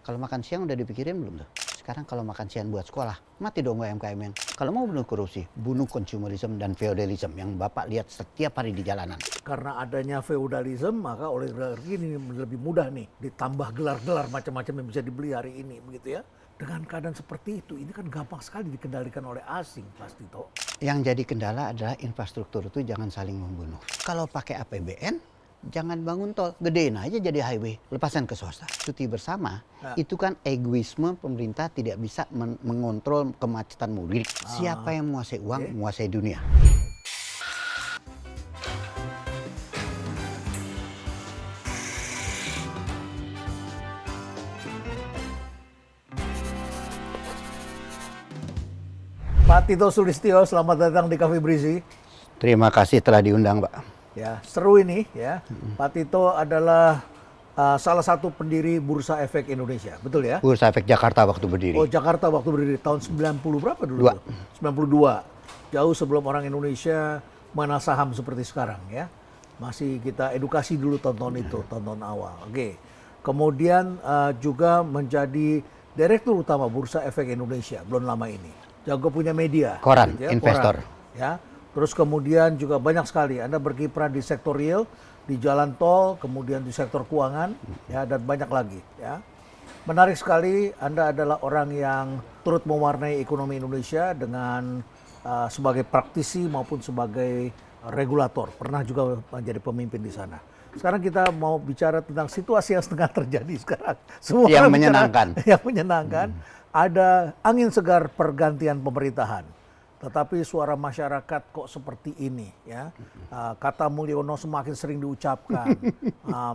Kalau makan siang udah dipikirin belum tuh? Sekarang kalau makan siang buat sekolah, mati dong UMKM yang. Kalau mau bunuh korupsi, bunuh konsumerisme dan feodalisme yang Bapak lihat setiap hari di jalanan. Karena adanya feudalisme, maka oligarki ini lebih mudah nih. Ditambah gelar-gelar macam-macam yang bisa dibeli hari ini, begitu ya. Dengan keadaan seperti itu, ini kan gampang sekali dikendalikan oleh asing, pasti toh. Yang jadi kendala adalah infrastruktur itu jangan saling membunuh. Kalau pakai APBN, jangan bangun tol, gedein aja jadi highway, lepasan ke swasta. Cuti bersama, itu kan egoisme pemerintah tidak bisa mengontrol kemacetan mudik. Siapa yang menguasai uang, menguasai dunia. Pak Tito Sulistyo, selamat datang di Cafe Breezy. Terima kasih telah diundang, Pak. Ya, seru ini ya. Pak Tito adalah salah satu pendiri Bursa Efek Indonesia, betul ya? Bursa Efek Jakarta waktu berdiri. Oh, Jakarta waktu berdiri tahun 90 berapa dulu? 92. Jauh sebelum orang Indonesia mengenal saham seperti sekarang ya. Masih kita edukasi dulu tonton itu, tonton awal. Oke. Kemudian juga menjadi Direktur Utama Bursa Efek Indonesia belum lama ini. Jago punya media. Koran, gitu ya, investor. Koran, ya. Terus kemudian juga banyak sekali Anda berkiprah di sektor real, di jalan tol, kemudian di sektor keuangan, ya, dan banyak lagi. Ya. Menarik sekali, Anda adalah orang yang turut mewarnai ekonomi Indonesia dengan sebagai praktisi maupun sebagai regulator. Pernah juga menjadi pemimpin di sana. Sekarang kita mau bicara tentang situasi yang sedang terjadi sekarang. Semua yang orang menyenangkan. Yang menyenangkan. Ada angin segar pergantian pemerintahan. Tetapi suara masyarakat kok seperti ini ya. Kata Mulyono semakin sering diucapkan.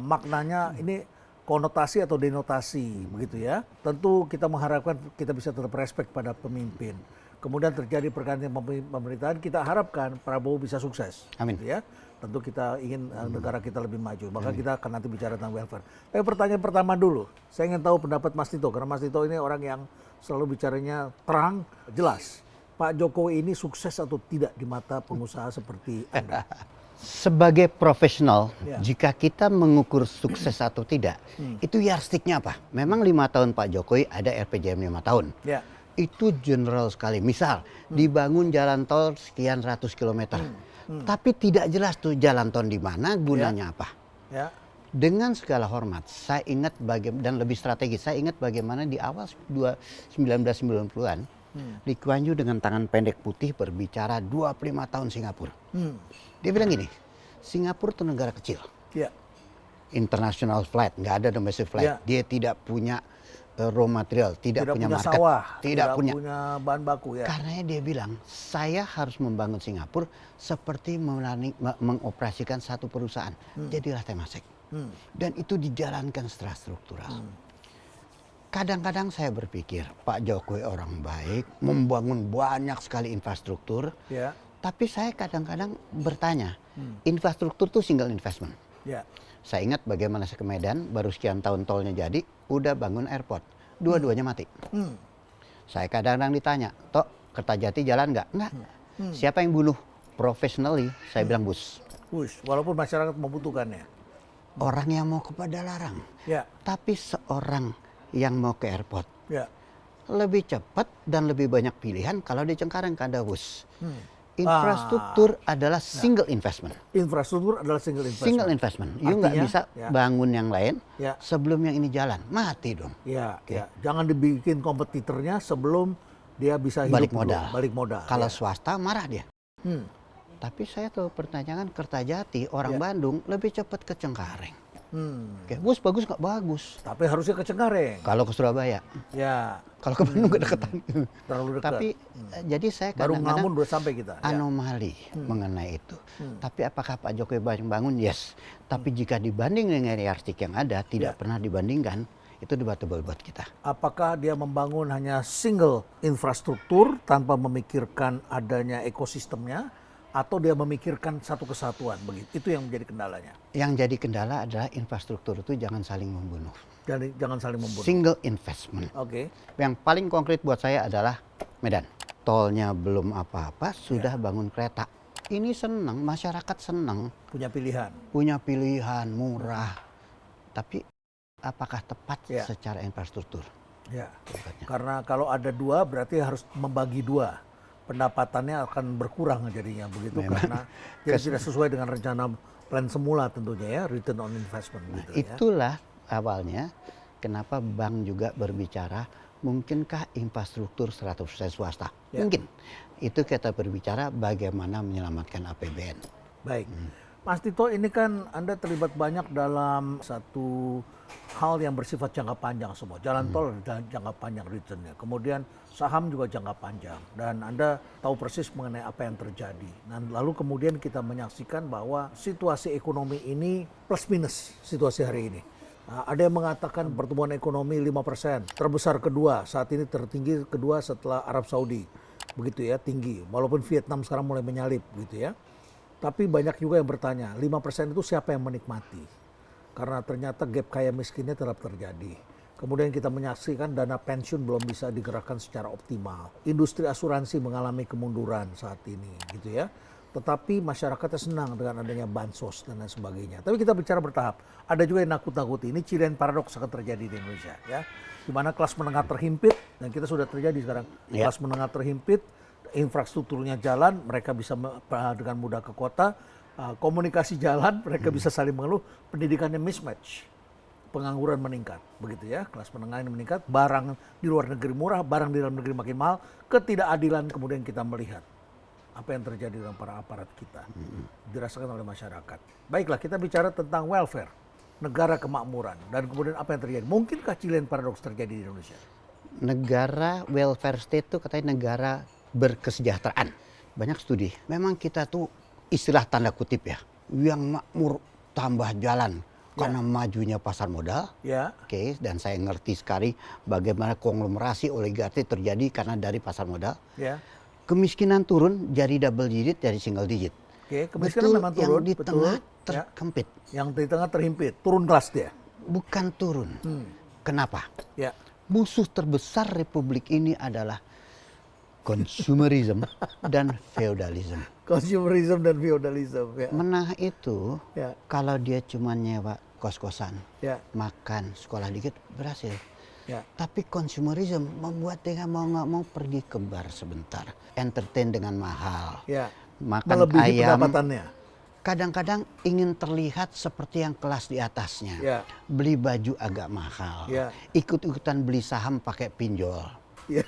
Maknanya ini konotasi atau denotasi begitu ya. Tentu kita mengharapkan kita bisa tetap respect pada pemimpin. Kemudian terjadi pergantian pemerintahan, kita harapkan Prabowo bisa sukses. Amin. Gitu ya. Tentu kita ingin negara kita lebih maju. Maka kita akan nanti bicara tentang welfare. Tapi pertanyaan pertama dulu, saya ingin tahu pendapat Mas Tito. Karena Mas Tito ini orang yang selalu bicaranya terang, jelas. Pak Jokowi ini sukses atau tidak di mata pengusaha seperti Anda? Sebagai profesional, Ya. jika kita mengukur sukses atau tidak, itu yardsticknya apa? Memang 5 tahun Pak Jokowi ada RPJM 5 tahun. Ya. Itu general sekali. Misal, dibangun jalan tol sekian ratus kilometer. Tapi tidak jelas tuh jalan tol di mana, gunanya apa. Ya. Dengan segala hormat, saya ingat dan lebih strategis, saya ingat bagaimana di awal 1990-an, Lee Kuan Yew dengan tangan pendek putih berbicara 25 tahun Singapura. Dia bilang gini, Singapura itu negara kecil. Ya. International flight, nggak ada domestic flight. Ya. Dia tidak punya raw material, tidak punya market, sawah, tidak punya bahan baku ya. Karena dia bilang, saya harus membangun Singapura seperti mengoperasikan satu perusahaan. Jadilah Temasek. Dan itu dijalankan secara struktural. Kadang-kadang saya berpikir, Pak Jokowi orang baik, membangun banyak sekali infrastruktur. Ya. Tapi saya kadang-kadang bertanya, infrastruktur itu single investment. Ya. Saya ingat bagaimana saya ke Medan, baru sekian tahun tolnya jadi, udah bangun airport. Dua-duanya mati. Saya kadang-kadang ditanya, Tok, Kertajati jalan nggak? Nggak. Siapa yang bunuh? Professionally, saya bilang bus. Walaupun masyarakat membutuhkannya. Orang yang mau ke Padalarang. Ya. Tapi seorang yang mau ke airport. Ya. Lebih cepat dan lebih banyak pilihan kalau di Cengkareng ada bus. Infrastruktur adalah single investment. Infrastruktur adalah single investment. Single investment. You nggak bisa bangun yang lain sebelum yang ini jalan. Mati dong. Ya, ya. Jangan dibikin kompetitornya sebelum dia bisa hidup balik modal. Balik modal. Kalau swasta marah dia. Tapi saya tuh pertanyakan Kertajati, orang Bandung lebih cepat ke Cengkareng. Oke, bus bagus nggak? Bagus. Tapi harusnya ke Cengkareng. Kalau ke Surabaya. Ya. Kalau ke Bandung kedekatan. Terlalu dekat. Tapi jadi saya baru kadang-kadang ngamun udah sampai kita. anomali mengenai itu. Tapi apakah Pak Jokowi bangun? Yes. Tapi jika dibanding dengan yardstick yang ada, tidak pernah dibandingkan, itu debatable buat kita. Apakah dia membangun hanya single infrastruktur tanpa memikirkan adanya ekosistemnya, atau dia memikirkan satu kesatuan? Begitu. Itu yang menjadi kendalanya. Yang jadi kendala adalah infrastruktur itu jangan saling membunuh. Jadi jangan saling membunuh. Single investment. Oke. Yang paling konkret buat saya adalah Medan. Tolnya belum apa-apa, sudah bangun kereta. Ini senang, masyarakat senang. Punya pilihan. Punya pilihan, murah. Tapi apakah tepat Ya. secara infrastruktur. Ya. Debatnya. Karena kalau ada dua berarti harus membagi dua. Pendapatannya akan berkurang jadinya begitu Memang. karena tidak sesuai dengan rencana plan semula tentunya ya, return on investment gitu ya. Itulah awalnya kenapa bank juga berbicara mungkinkah infrastruktur 100% swasta. Ya. Mungkin. Itu kita berbicara bagaimana menyelamatkan APBN. Baik. Mas Tito, ini kan Anda terlibat banyak dalam satu hal yang bersifat jangka panjang semua. Jalan tol dan jangka panjang returnnya. Kemudian saham juga jangka panjang. Dan Anda tahu persis mengenai apa yang terjadi. Dan lalu kemudian kita menyaksikan bahwa situasi ekonomi ini plus minus situasi hari ini. Nah, ada yang mengatakan pertumbuhan ekonomi 5%, terbesar kedua, saat ini tertinggi kedua setelah Arab Saudi. Begitu ya, tinggi. Walaupun Vietnam sekarang mulai menyalip gitu ya. Tapi banyak juga yang bertanya, 5% itu siapa yang menikmati? Karena ternyata gap kaya miskinnya tetap terjadi. Kemudian kita menyaksikan dana pensiun belum bisa digerakkan secara optimal. Industri asuransi mengalami kemunduran saat ini gitu ya. Tetapi masyarakatnya senang dengan adanya bansos dan lain sebagainya. Tapi kita bicara bertahap. Ada juga yang nakut-nakuti. Ini Chilean paradox akan terjadi di Indonesia ya. Di mana kelas menengah terhimpit, dan kita sudah terjadi sekarang. Ya. Kelas menengah terhimpit, infrastrukturnya jalan, mereka bisa dengan mudah ke kota, komunikasi jalan, mereka bisa saling mengeluh, pendidikannya mismatch, pengangguran meningkat, begitu ya, kelas menengah ini meningkat, barang di luar negeri murah, barang di dalam negeri makin mahal, ketidakadilan kemudian kita melihat apa yang terjadi dengan para aparat kita, dirasakan oleh masyarakat. Baiklah, kita bicara tentang welfare, negara kemakmuran, dan kemudian apa yang terjadi. Mungkinkah Chilean paradox terjadi di Indonesia? Negara welfare state itu katanya negara berkesejahteraan. Banyak studi. Memang kita tuh istilah tanda kutip ya, yang makmur tambah jalan karena majunya pasar modal. Ya. Oke, dan saya ngerti sekali bagaimana konglomerasi oligarki terjadi karena dari pasar modal. Ya. Kemiskinan turun jadi double digit, jadi single digit. Oke, kemiskinan memang turun, yang di betul. tengah Ya. terkempit. Yang di tengah terhimpit, turun kelas dia. Bukan turun. Kenapa? Ya. Musuh terbesar Republik ini adalah consumerism dan feudalism. Consumerism dan feudalism. Ya. Menang itu Ya. kalau dia cuma nyewa kos-kosan, Ya. makan, sekolah dikit berhasil. Ya. Tapi consumerism membuat dia mau nggak mau pergi ke bar sebentar, entertain dengan mahal, Ya. makan Melebihi ayam. pendapatannya. Kadang-kadang ingin terlihat seperti yang kelas di atasnya, Ya. beli baju agak mahal, Ya. ikut-ikutan beli saham pakai pinjol. Ya.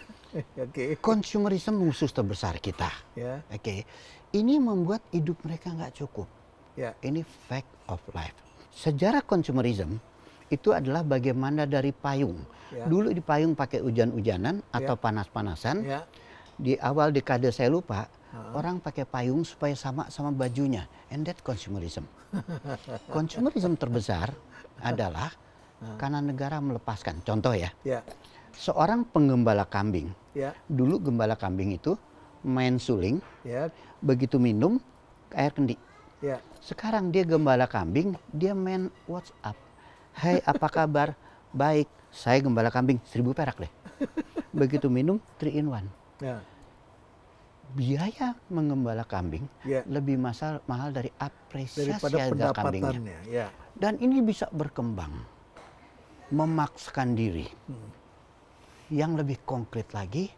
Oke. Consumerism musuh terbesar kita. Ya. Oke, ini membuat hidup mereka nggak cukup. Ya. Ini fact of life. Sejarah consumerism itu adalah bagaimana dari payung. Ya. Dulu di payung pakai hujan-hujanan atau panas-panasan. Ya. Di awal dekade saya lupa, orang pakai payung supaya sama bajunya. And that consumerism. Consumerism terbesar adalah karena negara melepaskan. Contoh ya, Ya. seorang penggembala kambing. Ya. Dulu gembala kambing itu main suling, Ya. begitu minum air kendi. Ya. Sekarang dia gembala kambing, dia main WhatsApp. Hai, apa kabar? Baik, saya gembala kambing, 1.000 perak deh. Begitu minum, 3 in 1. Ya. Biaya mengembala kambing Ya. lebih mahal dari apresiasi Daripada harga kambingnya. pendapatannya. Ya. Dan ini bisa berkembang, memaksakan diri. Yang lebih konkret lagi,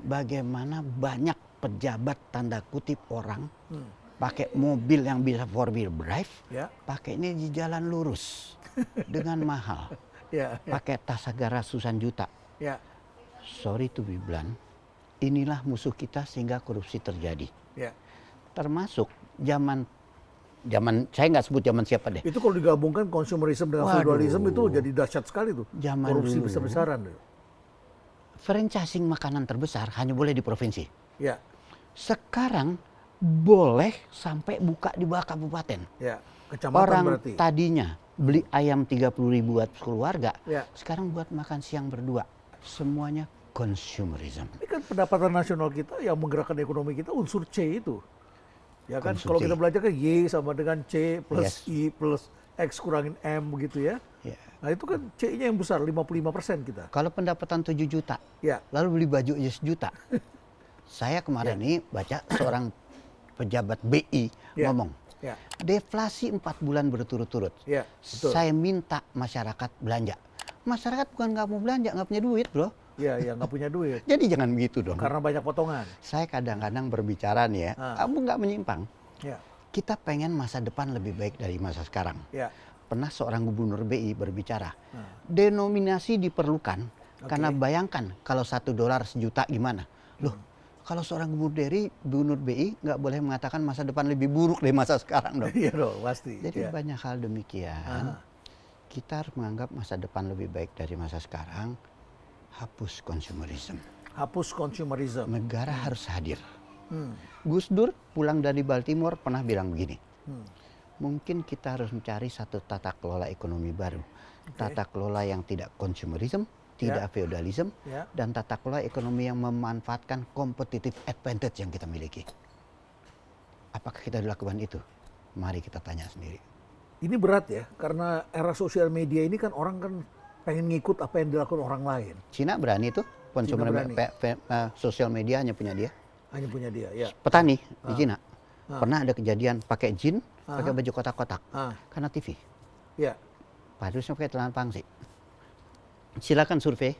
bagaimana banyak pejabat tanda kutip orang pakai mobil yang bisa 4-wheel drive, Ya. pakai ini di jalan lurus dengan mahal, Ya. Ya. pakai tas harga ratusan juta. Ya. Sorry to be blunt, inilah musuh kita sehingga korupsi terjadi. Ya. Termasuk zaman saya nggak sebut zaman siapa deh. Itu kalau digabungkan consumerism dengan Waduh. feudalism itu jadi dahsyat sekali tuh. Zaman Korupsi dulu. besar-besaran tuh. Franchising makanan terbesar hanya boleh di provinsi. Ya. Sekarang boleh sampai buka di bawah kabupaten. Ya. Kecamatan Orang berarti. tadinya beli ayam 30.000 buat keluarga, Ya. sekarang buat makan siang berdua. Semuanya consumerism. Ini kan pendapatan nasional kita yang menggerakkan ekonomi kita unsur C itu. Ya kan, Unsur kalau C. kita belajar kan Y sama dengan C plus Yes. I plus X kurangin M begitu ya. Ya. Nah itu kan C-nya yang besar, 55% kita. Kalau pendapatan 7 juta, Ya. lalu beli baju aja 1 juta. Saya kemarin ini baca seorang pejabat BI Ya. ngomong, Ya. Deflasi 4 bulan berturut-turut. Ya, betul. Saya minta masyarakat belanja. Masyarakat bukan nggak mau belanja, nggak punya duit, bro. Iya, ya nggak punya duit. Jadi jangan begitu dong. Karena banyak potongan. Saya kadang-kadang berbicara nih ya, kamu nggak menyimpang. Ya, Kita pengen masa depan lebih baik dari masa sekarang. ya. Pernah seorang gubernur BI berbicara, denominasi diperlukan karena bayangkan kalau $1 sejuta gimana? Loh, kalau seorang gubernur BI nggak boleh mengatakan masa depan lebih buruk dari masa sekarang dong. Iya dong, pasti. Jadi Ya. banyak hal demikian. Kita harus menganggap masa depan lebih baik dari masa sekarang. Hapus konsumerisme. Hapus consumerism. Negara harus hadir. Gus Dur pulang dari Baltimore pernah bilang begini. Mungkin kita harus mencari satu tata kelola ekonomi baru. Tata kelola yang tidak konsumerisme, tidak feudalisme, dan tata kelola ekonomi yang memanfaatkan competitive advantage yang kita miliki. Apakah kita dilakukan itu? Mari kita tanya sendiri. Ini berat ya, karena era sosial media ini kan orang kan pengen ngikut apa yang dilakukan orang lain. Cina berani tuh, konsumer berani. sosial media hanya punya dia. Hanya punya dia, ya. Petani di Cina pernah ada kejadian pakai jin, pakai baju kotak-kotak karena TV. Ya, Harusnya pakai celana pangsi. Silakan survei,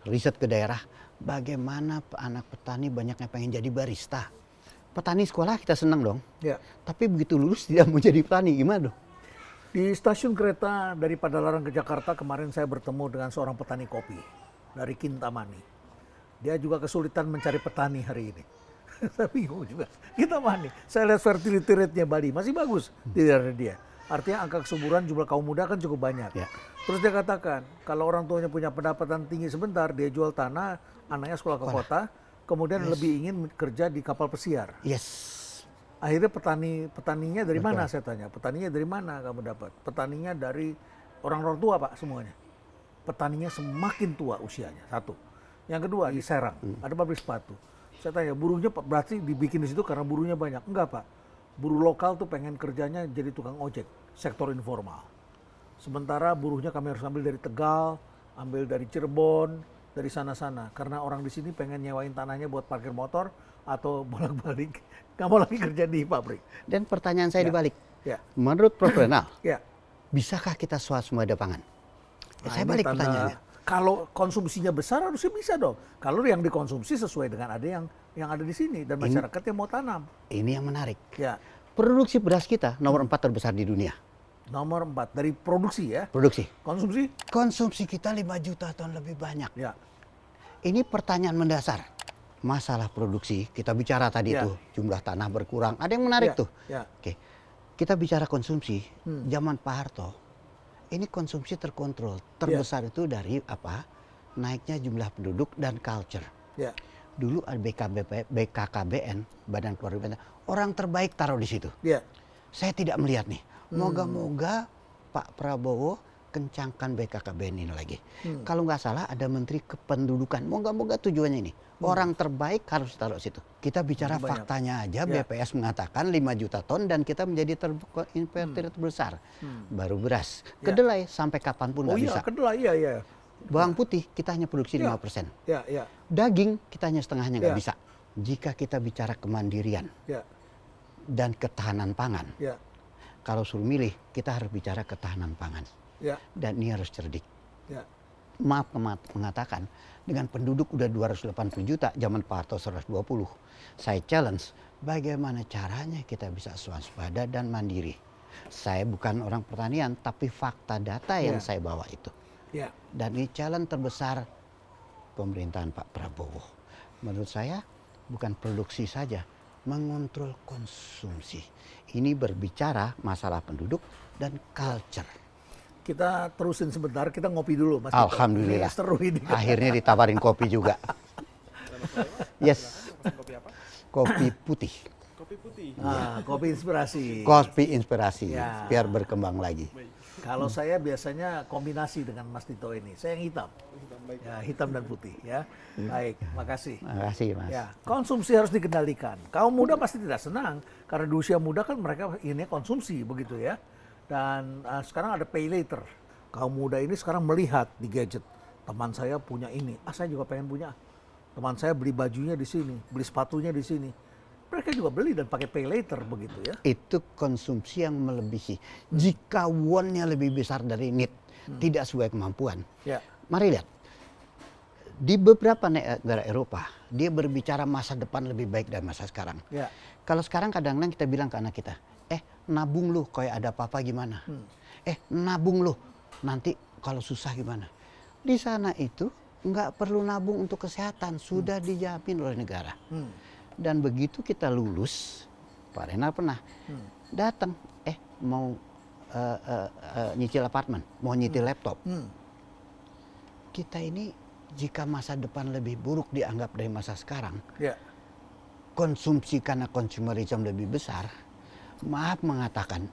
riset ke daerah, bagaimana anak petani banyaknya pengen jadi barista. Petani sekolah kita senang dong, ya. tapi begitu lulus tidak mau jadi petani, gimana dong? Di stasiun kereta dari Padalarang ke Jakarta kemarin saya bertemu dengan seorang petani kopi dari Kintamani. Dia juga kesulitan mencari petani hari ini. Saya bingung juga. Kintamani. Saya lihat fertility rate-nya Bali masih bagus di daerah dia. Artinya angka kesuburan jumlah kaum muda kan cukup banyak. Ya. Terus dia katakan kalau orang tuanya punya pendapatan tinggi sebentar, dia jual tanah, anaknya sekolah ke kota, kemudian lebih ingin kerja di kapal pesiar. Yes. Akhirnya petaninya dari mana saya tanya? Petaninya dari mana kamu dapat? Petaninya dari orang tua Pak semuanya. Petaninya semakin tua usianya, satu. Yang kedua di Serang, ada pabrik sepatu. Saya tanya, buruhnya berarti dibikin di situ karena buruhnya banyak? Enggak Pak, buruh lokal tuh pengen kerjanya jadi tukang ojek, sektor informal. Sementara buruhnya kami harus ambil dari Tegal, ambil dari Cirebon, dari sana-sana. Karena orang di sini pengen nyewain tanahnya buat parkir motor atau bolak-balik. Nggak mau lagi kerja di pabrik. Dan pertanyaan saya dibalik. Ya. Menurut Prof. Renal, Ya. bisakah kita swasembada pangan? Ya, saya Ini balik tanda- pertanyaannya. Kalau konsumsinya besar harusnya bisa dong. Kalau yang dikonsumsi sesuai dengan ada yang ada di sini dan masyarakat yang mau tanam. Ini yang menarik. Ya. Produksi beras kita nomor 4 terbesar di dunia. Nomor 4 dari produksi ya. Produksi. Konsumsi? Konsumsi kita 5 juta ton lebih banyak. Ya. Ini pertanyaan mendasar. Masalah produksi, kita bicara tadi Ya. tuh, jumlah tanah berkurang. Ada yang menarik Ya, tuh. ya. Oke. Kita bicara konsumsi, zaman Pak Harto, ini konsumsi terkontrol. Terbesar itu dari apa? Naiknya jumlah penduduk dan culture. Ya. Dulu ada BKKBN, Badan Keluarga, orang terbaik taruh di situ. Ya. Saya tidak melihat nih. Moga-moga Pak Prabowo kencangkan BKKBN ini lagi. Kalau nggak salah ada Menteri Kependudukan. Moga-moga tujuannya ini. Orang terbaik harus taruh situ. Kita bicara faktanya aja, BPS mengatakan 5 juta ton dan kita menjadi importer terbesar. Baru beras. Kedelai sampai kapanpun nggak bisa. Kedelai, iya. Bawang putih kita hanya produksi 5%. Ya. Daging kita hanya setengahnya nggak Ya. bisa. Jika kita bicara kemandirian Ya. dan ketahanan pangan, Ya. kalau suruh milih, kita harus bicara ketahanan pangan. Ya. Dan ini harus cerdik. Ya. Maaf mengatakan, dengan penduduk udah 280 juta, zaman Pak Harto 120. Saya challenge, bagaimana caranya kita bisa swasembada dan mandiri. Saya bukan orang pertanian, tapi fakta data yang saya bawa itu. Ya. Dan ini challenge terbesar pemerintahan Pak Prabowo. Menurut saya, bukan produksi saja, mengontrol konsumsi. Ini berbicara masalah penduduk dan culture. Kita terusin sebentar, kita ngopi dulu Mas Tito. Alhamdulillah. Ini seru ini. Akhirnya ditawarin kopi juga. Yes. Kopi putih. Kopi putih. Kopi inspirasi. Kopi inspirasi. Ya. Biar berkembang lagi. Kalau saya biasanya kombinasi dengan Mas Tito ini. Saya yang hitam. Ya, hitam dan putih ya. Baik, makasih. Makasih Mas. Ya, konsumsi harus dikendalikan. Kaum muda pasti tidak senang karena di usia muda kan mereka ini konsumsi begitu ya. Dan sekarang ada pay later. Kaum muda ini sekarang melihat di gadget. Teman saya punya ini, saya juga pengen punya. Teman saya beli bajunya di sini, beli sepatunya di sini. mereka juga beli dan pakai pay later begitu ya. Itu konsumsi yang melebihi. Jika won-nya lebih besar dari need, tidak sesuai kemampuan. Ya. Mari lihat. Di beberapa negara Eropa, dia berbicara masa depan lebih baik dari masa sekarang. Ya. Kalau sekarang kadang-kadang kita bilang ke anak kita, nabung lu kayak ada apa-apa gimana. Nabung lu, nanti kalau susah gimana. Di sana itu nggak perlu nabung untuk kesehatan, sudah dijamin oleh negara. Dan begitu kita lulus, Pak Renal pernah datang, mau nyicil apartemen, mau nyicil laptop. Kita ini jika masa depan lebih buruk dianggap dari masa sekarang, konsumsi karena consumerism lebih besar, maaf mengatakan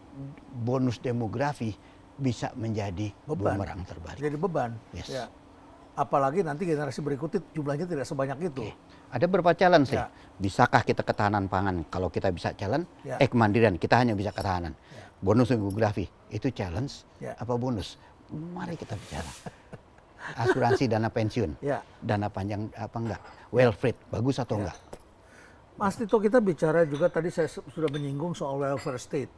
bonus demografi bisa menjadi bumerang terbalik. Jadi beban. Yes. Ya. Apalagi nanti generasi berikutnya jumlahnya tidak sebanyak itu. Ada beberapa challenge Ya. Bisakah kita ketahanan pangan? Kalau kita bisa challenge, Ya. kemandirian kita hanya bisa ketahanan. Bonus demografi itu challenge Ya. apa bonus? Mari kita bicara. Asuransi dana pensiun, Ya. dana panjang apa enggak? Welfare bagus atau enggak? Mas Tito, kita bicara juga tadi saya sudah menyinggung soal welfare state.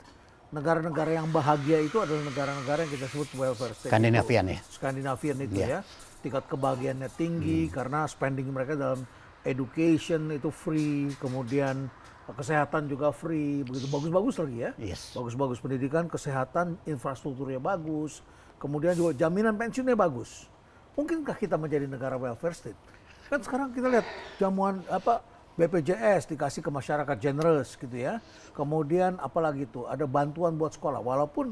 Negara-negara yang bahagia itu adalah negara-negara yang kita sebut welfare state. Skandinavian ya. Skandinavian itu Ya. ya. Tingkat kebahagiaannya tinggi karena spending mereka dalam education itu free, kemudian kesehatan juga free, begitu bagus-bagus lagi ya. Yes. Bagus-bagus pendidikan, kesehatan, infrastrukturnya bagus, kemudian juga jaminan pensiunnya bagus. Mungkinkah kita menjadi negara welfare state? Kan sekarang kita lihat jamuan BPJS dikasih ke masyarakat generous gitu ya. Kemudian apalagi itu ada bantuan buat sekolah walaupun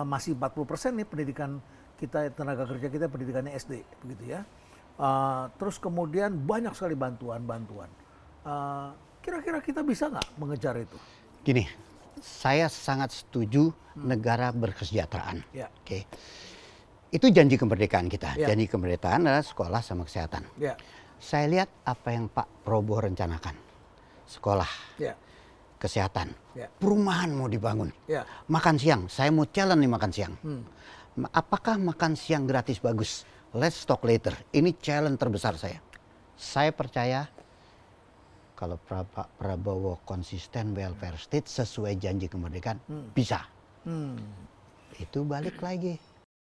masih 40% nih pendidikan kita, tenaga kerja kita pendidikannya SD begitu ya. Terus kemudian banyak sekali bantuan-bantuan. Kira-kira kita bisa nggak mengejar itu? Gini, saya sangat setuju negara berkesejahteraan. Ya. Oke. Itu janji kemerdekaan kita. Ya. Janji kemerdekaan adalah sekolah sama kesehatan. Ya. Saya lihat apa yang Pak Prabowo rencanakan. Sekolah, Ya. kesehatan, Ya. perumahan mau dibangun. Ya. Makan siang, saya mau challenge nih makan siang. Apakah makan siang gratis bagus? Let's talk later. Ini challenge terbesar saya. Saya percaya kalau Pak Prabowo konsisten welfare state sesuai janji kemerdekaan, bisa. Itu balik lagi.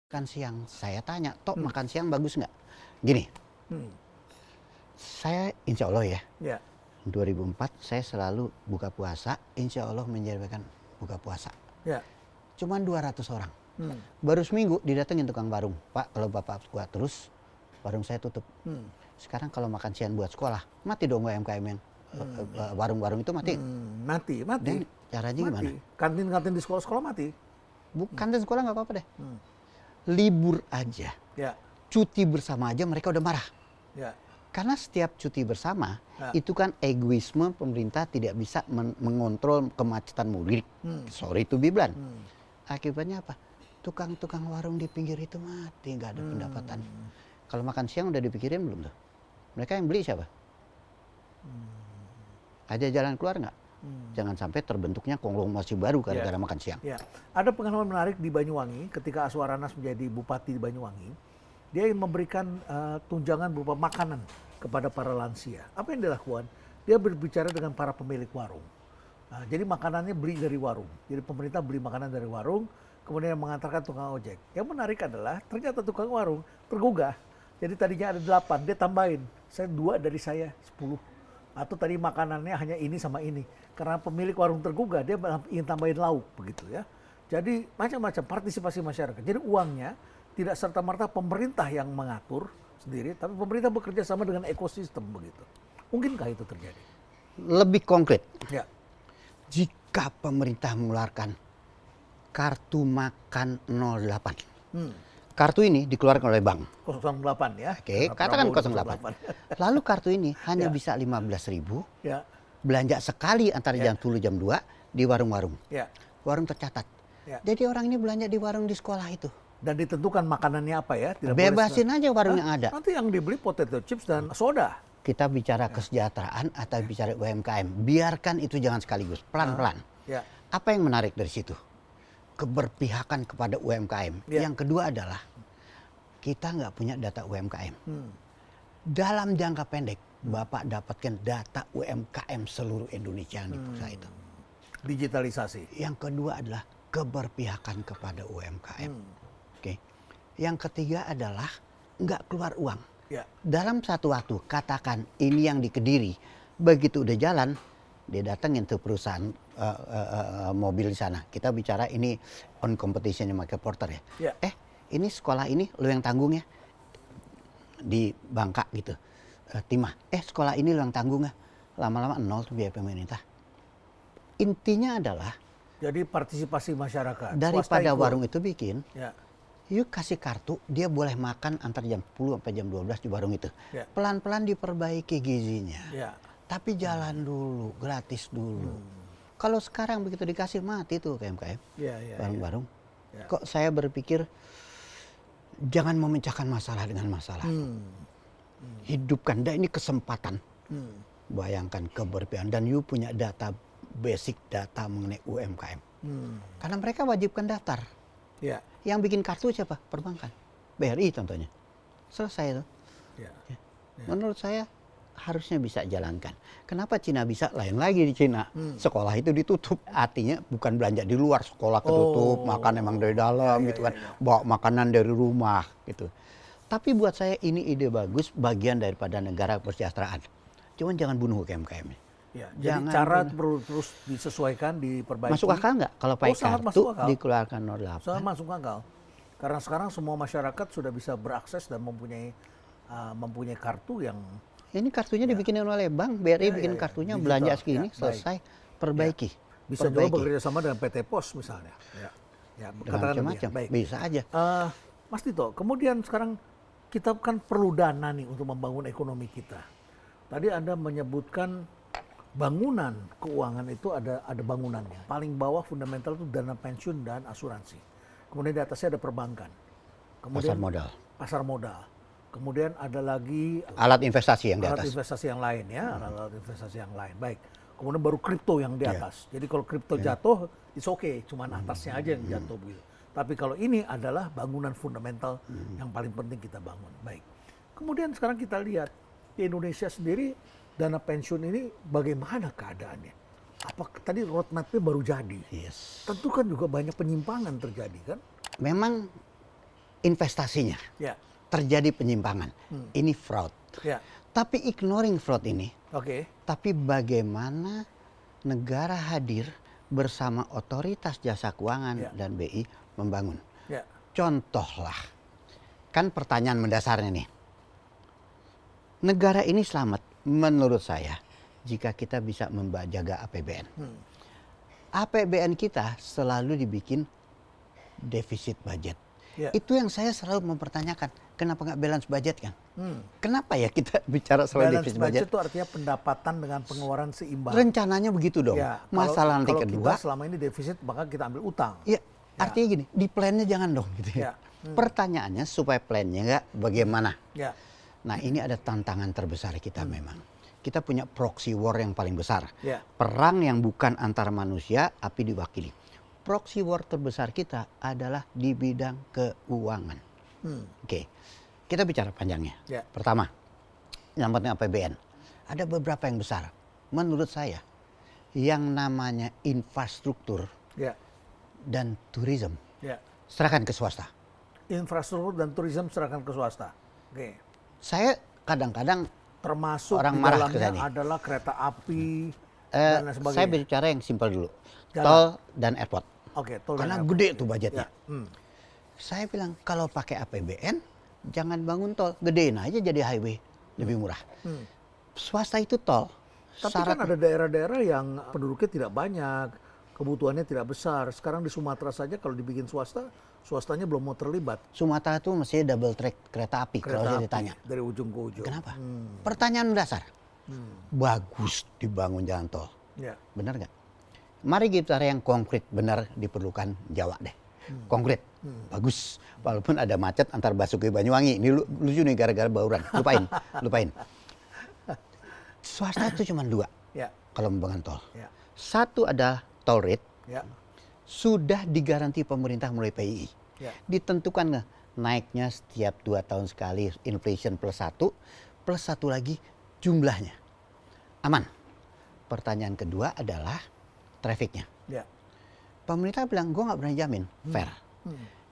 Makan siang, saya tanya, makan siang bagus nggak? Gini, saya insya Allah ya, Ya. 2004 saya selalu buka puasa, insya Allah menjalankan buka puasa. Ya. Cuman 200 orang. Baru seminggu didatengin tukang warung. Pak, kalau Bapak buat terus, warung saya tutup. Sekarang kalau makan siang buat sekolah, mati dong UMKM yang warung-warung itu mati. Mati. Dan caranya gimana? Kantin-kantin di sekolah-sekolah mati. Bukan di sekolah nggak apa-apa deh. Libur aja, Ya. cuti bersama aja mereka udah marah. Ya. Karena setiap cuti bersama, itu kan egoisme pemerintah tidak bisa mengontrol kemacetan mudik. Sorry to be blunt. Akibatnya apa? Tukang-tukang warung di pinggir itu mati, nggak ada pendapatan. Kalau makan siang udah dipikirin belum tuh? Mereka yang beli siapa? Ada jalan keluar nggak? Jangan sampai terbentuknya konglomerasi baru gara-gara makan siang. Ya, ada pengalaman menarik di Banyuwangi ketika Aswaranas menjadi bupati di Banyuwangi. Dia ingin memberikan tunjangan berupa makanan kepada para lansia. Apa yang dilakukan? Dia berbicara dengan para pemilik warung. Nah, jadi makanannya beli dari warung. Jadi pemerintah beli makanan dari warung, kemudian mengantarkan tukang ojek. Yang menarik adalah ternyata tukang warung tergugah. Jadi tadinya ada 8, dia tambahin. Saya 2 dari saya 10. Atau tadi makanannya hanya ini sama ini. Karena pemilik warung tergugah, dia ingin tambahin lauk begitu ya. Jadi macam-macam partisipasi masyarakat. Jadi uangnya tidak serta-merta pemerintah yang mengatur sendiri, tapi pemerintah bekerja sama dengan ekosistem begitu. Mungkinkah itu terjadi? Lebih konkret, Ya. jika pemerintah mengeluarkan kartu makan 08. Kartu ini dikeluarkan oleh bank. 08 ya. Oke, Karena katakan Prabowo 08. Lalu kartu ini hanya Ya. bisa 15.000, Ya. belanja sekali antara Ya. jam 10 jam 2 di warung-warung. Ya. Warung tercatat. Ya. Jadi orang ini belanja di warung di sekolah itu. Dan ditentukan makanannya apa ya? Tidak Bebasin boleh aja warung yang ada. Nanti yang dibeli potato chips dan soda. Kita bicara kesejahteraan atau bicara UMKM. Biarkan itu jangan sekaligus, pelan-pelan. Ya. Apa yang menarik dari situ? Keberpihakan kepada UMKM. Ya. Yang kedua adalah kita nggak punya data UMKM. Dalam jangka pendek Bapak dapatkan data UMKM seluruh Indonesia yang di pusat itu. Digitalisasi. Yang kedua adalah keberpihakan kepada UMKM. Oke. Yang ketiga adalah nggak keluar uang. Ya. Dalam satu waktu, katakan ini yang di Kediri, begitu udah jalan, dia datangin tuh perusahaan mobil di sana. Kita bicara ini on competition Michael Porter ya. Ya. Ini sekolah ini lo yang tanggung ya, di Bangka gitu. Timah, sekolah ini lo yang tanggung ya. Lama-lama nol tuh biaya pemerintah. Intinya adalah Jadi partisipasi masyarakat. daripada warung itu bikin, Ya. yuk kasih kartu, dia boleh makan antar jam 10 sampai jam 12 di warung itu. Ya. Pelan-pelan diperbaiki gizinya. Ya. Tapi jalan dulu, gratis dulu. Kalau sekarang begitu dikasih mati tuh UMKM, Ya, ya, warung-warung. Ya. Kok saya berpikir jangan memecahkan masalah dengan masalah. Hidupkan, dan ini kesempatan. Bayangkan keberpihakan dan you punya data basic data mengenai UMKM. Karena mereka wajibkan daftar. Ya. Yang bikin kartu siapa? Perbankan. BRI contohnya. Selesai itu. Ya. Menurut saya harusnya bisa jalankan. Kenapa Cina bisa? Lain lagi di Cina. Sekolah itu ditutup. Artinya bukan belanja di luar, sekolah ketutup, makan emang dari dalam gitu kan. Bawa makanan dari rumah gitu. Tapi buat saya ini ide bagus, bagian daripada negara kesejahteraan. Cuman jangan bunuh UMKM. Ya, jadi cara perlu terus disesuaikan, diperbaiki. Masuk akal nggak kalau pakai sangat kartu masuk akal. dikeluarkan 08? Sangat masuk akal. Karena sekarang semua masyarakat sudah bisa berakses dan mempunyai kartu yang Ini kartunya dibikinin oleh bank, BRI bikin kartunya, digital. belanja segini, Ya, selesai, perbaiki. bisa juga bekerja sama dengan PT Pos misalnya. Ya, Dengan katakan macam-macam, demikian. Baik. bisa aja. Mas Tito, kemudian sekarang kita kan perlu dana nih untuk membangun ekonomi kita. Tadi Anda menyebutkan bangunan keuangan itu ada bangunannya. Paling bawah fundamental itu dana pensiun dan asuransi. Kemudian di atasnya ada perbankan. Kemudian pasar modal. Kemudian ada lagi Alat investasi yang di alat atas. investasi yang lain ya, alat investasi yang lain. Baik. Kemudian baru kripto yang di atas. Jadi kalau kripto jatuh, it's okay, cuman atasnya aja yang jatuh begitu. Tapi kalau ini adalah bangunan fundamental yang paling penting kita bangun. Baik. Kemudian sekarang kita lihat di Indonesia sendiri dana pensiun ini bagaimana keadaannya? Apa tadi roadmap-nya baru jadi? Yes. Tentu kan juga banyak penyimpangan terjadi kan? Memang investasinya Ya. terjadi penyimpangan. Ini fraud. Ya. Tapi ignoring fraud ini, Oke. tapi bagaimana negara hadir bersama otoritas jasa keuangan dan BI membangun. Ya. Contohlah, kan pertanyaan mendasarnya nih. Negara ini selamat menurut saya jika kita bisa menjaga APBN. APBN kita selalu dibikin defisit budget. Ya. Itu yang saya selalu mempertanyakan. Kenapa nggak balance budget kan? Kenapa ya kita bicara soal Balance defisit budget budget? itu artinya pendapatan dengan pengeluaran seimbang. Rencananya begitu dong. Ya, Masalah nanti kalau kedua, kita selama ini defisit maka kita ambil utang. ya artinya gini, di plannya jangan dong gitu ya. Ya. Pertanyaannya supaya plannya nggak bagaimana? Ya. Nah ini ada tantangan terbesar kita memang. Kita punya proxy war yang paling besar. Ya. Perang yang bukan antar manusia tapi diwakili. Proxy war terbesar kita adalah di bidang keuangan. Oke, kita bicara panjangnya. Ya. Pertama, nyambutnya APBN. Ada beberapa yang besar. Menurut saya, yang namanya infrastruktur Ya. dan tourism, Ya. serahkan ke swasta. Infrastruktur dan turisme serahkan ke swasta. Oke. Saya kadang-kadang Termasuk Orang di marah ke dalamnya sini. adalah kereta api dan lain sebagainya. saya bicara yang simpel dulu. Jalan. Tol dan airport. Oke, tol dan Karena airport. gede tuh budgetnya. Ya. Saya bilang kalau pakai APBN jangan bangun tol, gedein aja jadi highway, lebih murah. Swasta itu tol. Tapi kan ada daerah-daerah yang penduduknya tidak banyak, kebutuhannya tidak besar. Sekarang di Sumatera saja kalau dibikin swasta, swastanya belum mau terlibat. Sumatera tuh mestinya double track kereta api kalau saya Kereta api ditanya. dari ujung ke ujung. Kenapa? Pertanyaan dasar. Bagus dibangun jalan tol. Ya. Benar nggak? Mari kita cari yang konkret benar diperlukan Jawa deh. Konkret, bagus. Walaupun ada macet antar Basuki Banyuwangi. Ini lucu nih gara-gara bauran. Lupain. Swasta itu cuma dua Ya. kalau membangun tol. Ya. Satu ada toll rate, Ya. sudah digaranti pemerintah melalui PII. Ya. Ditentukan naiknya setiap 2 tahun sekali, inflation +1, plus satu lagi jumlahnya aman. Pertanyaan kedua adalah trafficnya. Ya. Pemerintah bilang gue nggak berani jamin, fair.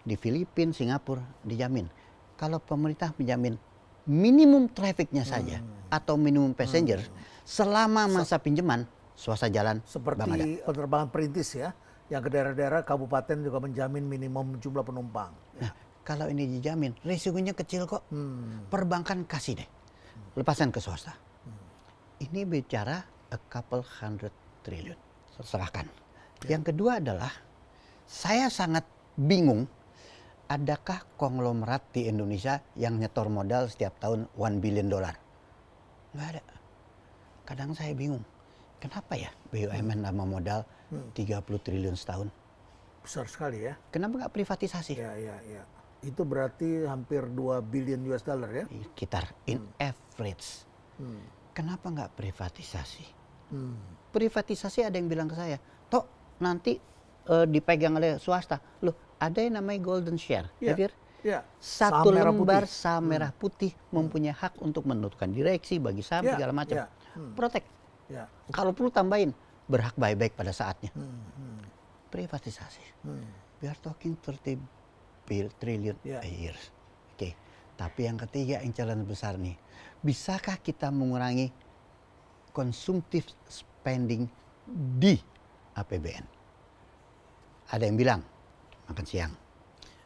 Di Filipina, Singapura dijamin. Kalau pemerintah menjamin minimum trafficnya saja atau minimum passenger selama masa pinjaman, swasta jalan Bang ada. Seperti penerbangan perintis ya, yang ke daerah-daerah kabupaten juga menjamin minimum jumlah penumpang. Nah, kalau ini dijamin, risikonya kecil kok. Perbankan kasih deh, lepaskan ke swasta. Ini bicara a couple hundred trillion, serahkan. Yang kedua adalah, saya sangat bingung, adakah konglomerat di Indonesia yang nyetor modal setiap tahun $1 billion? Nggak ada. Kadang saya bingung, kenapa ya BUMN nama modal 30 triliun setahun? Besar sekali ya. Kenapa nggak privatisasi? Ya. Itu berarti hampir 2 billion US dollar ya. Sekitar in average. Kenapa nggak privatisasi? Hmm. Privatisasi ada yang bilang ke saya, toh nanti dipegang oleh swasta. Loh, ada yang namanya golden share. Ya. Hadir? Ya. Satu Saham merah lembar putih. saham merah putih mempunyai hak untuk menentukan direksi, bagi saham Ya, segala macam. ya. Protect. Ya. Kalau perlu tambahin, berhak buyback pada saatnya. Privatisasi. We are talking 30 trillion Ya. a year. Oke. Tapi yang ketiga, yang challenge besar nih. Bisakah kita mengurangi konsumtif spending di APBN? Ada yang bilang makan siang.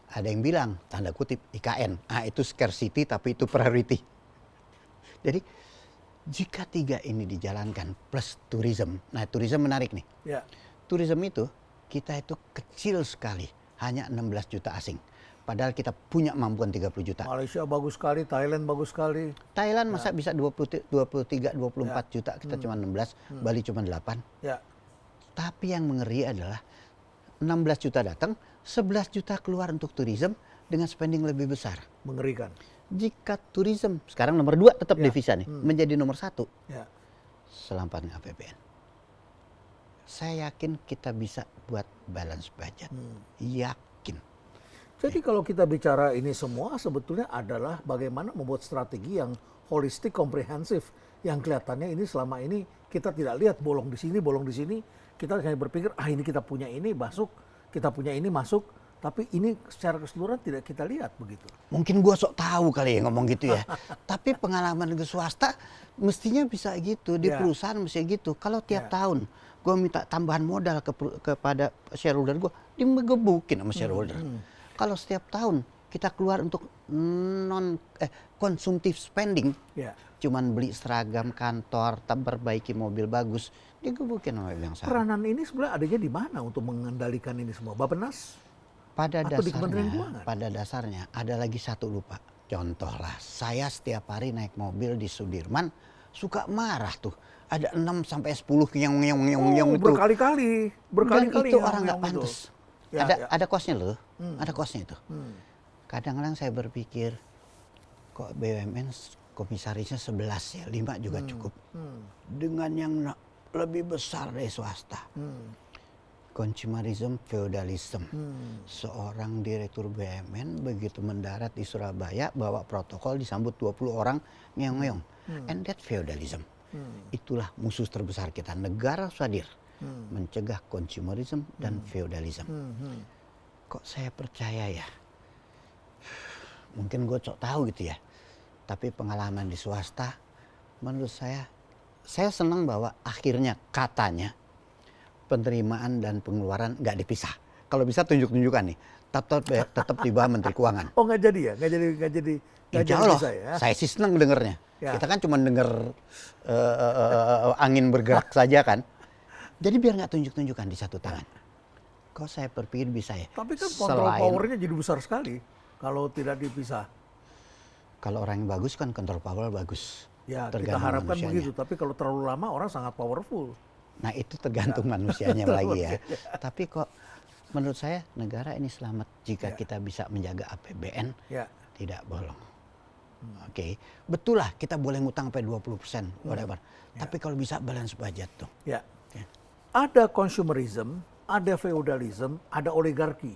Ada yang bilang tanda kutip IKN. Itu scarcity tapi itu priority. Jadi jika tiga ini dijalankan plus tourism. Nah, tourism menarik nih. Ya. Tourism itu kita itu kecil sekali, hanya 16 juta asing. Padahal kita punya kemampuan 30 juta. Malaysia bagus sekali, Thailand bagus sekali. Thailand masa bisa 23, 24 juta, kita cuma 16, Bali cuma 8. Ya. Tapi yang mengeri adalah 16 juta datang, 11 juta keluar untuk tourism dengan spending lebih besar. Mengerikan. Jika tourism sekarang nomor 2 tetap Ya. devisa nih, menjadi nomor 1 Ya. selampatnya APBN. Saya yakin kita bisa buat balance budget. Yakin. Jadi kalau kita bicara ini semua sebetulnya adalah bagaimana membuat strategi yang holistik, komprehensif. Yang kelihatannya ini selama ini kita tidak lihat bolong di sini, bolong di sini. Kita hanya berpikir, ini kita punya ini masuk, kita punya ini masuk. Tapi ini secara keseluruhan tidak kita lihat begitu. Mungkin gua sok tahu kali ya ngomong gitu ya. Tapi pengalaman di swasta mestinya bisa gitu. Di Ya. perusahaan mesti gitu. Kalau tiap Ya. tahun gua minta tambahan modal kepada shareholder gua, digebukin sama shareholder. Kalau setiap tahun kita keluar untuk konsumtif spending, Ya. cuman beli seragam kantor, perbaiki mobil bagus, digebukin sama yang sama. Peranan ini sebenarnya adanya di mana untuk mengendalikan ini semua? Bappenas? Pada Atau di Kementerian dasarnya, Keuangan? pada dasarnya ada lagi satu lupa. Contohlah, saya setiap hari naik mobil di Sudirman suka marah tuh. Ada 6 sampai 10 yang itu. Berkali-kali, Dan itu yang- orang nggak yang itu. pantas. Ya, ada ya. ada kosnya loh. Ada kosnya itu. Kadang-kadang saya berpikir kok BUMN komisarisnya 11 ya, 5 juga cukup. Dengan yang lebih besar dari swasta. Consumerism, feudalism. Seorang direktur BUMN begitu mendarat di Surabaya bawa protokol disambut 20 orang ngeong-ngeong. And that feudalism. Itulah musuh terbesar kita. Negara harus hadir mencegah consumerism dan feudalism. Kok saya percaya ya? Mungkin gue sok tahu gitu ya. Tapi pengalaman di swasta, menurut saya senang bahwa akhirnya katanya penerimaan dan pengeluaran nggak dipisah. Kalau bisa tunjuk-tunjukkan nih, tetap di bawah Menteri Keuangan. Oh nggak jadi ya? Nggak jadi Insya Allah, bisa ya? saya sih senang dengernya. Ya. Kita kan cuma denger angin bergerak saja kan. Jadi biar nggak tunjuk-tunjukkan di satu tangan. Kok saya berpikir bisa ya? Tapi kan kontrol powernya jadi besar sekali kalau tidak dipisah. Kalau orang yang bagus kan kontrol power bagus. Ya kita Tergantung harapkan manusianya. begitu. Tapi kalau terlalu lama orang sangat powerful. Nah itu tergantung manusianya lagi ya. Tapi kok menurut saya negara ini selamat jika kita bisa menjaga APBN Ya. tidak bolong. Oke, betul lah kita boleh ngutang sampai 20%, whatever. Tapi kalau bisa balance budget tuh. Ya. Ya. Ada consumerism, ada feudalism, ada oligarki.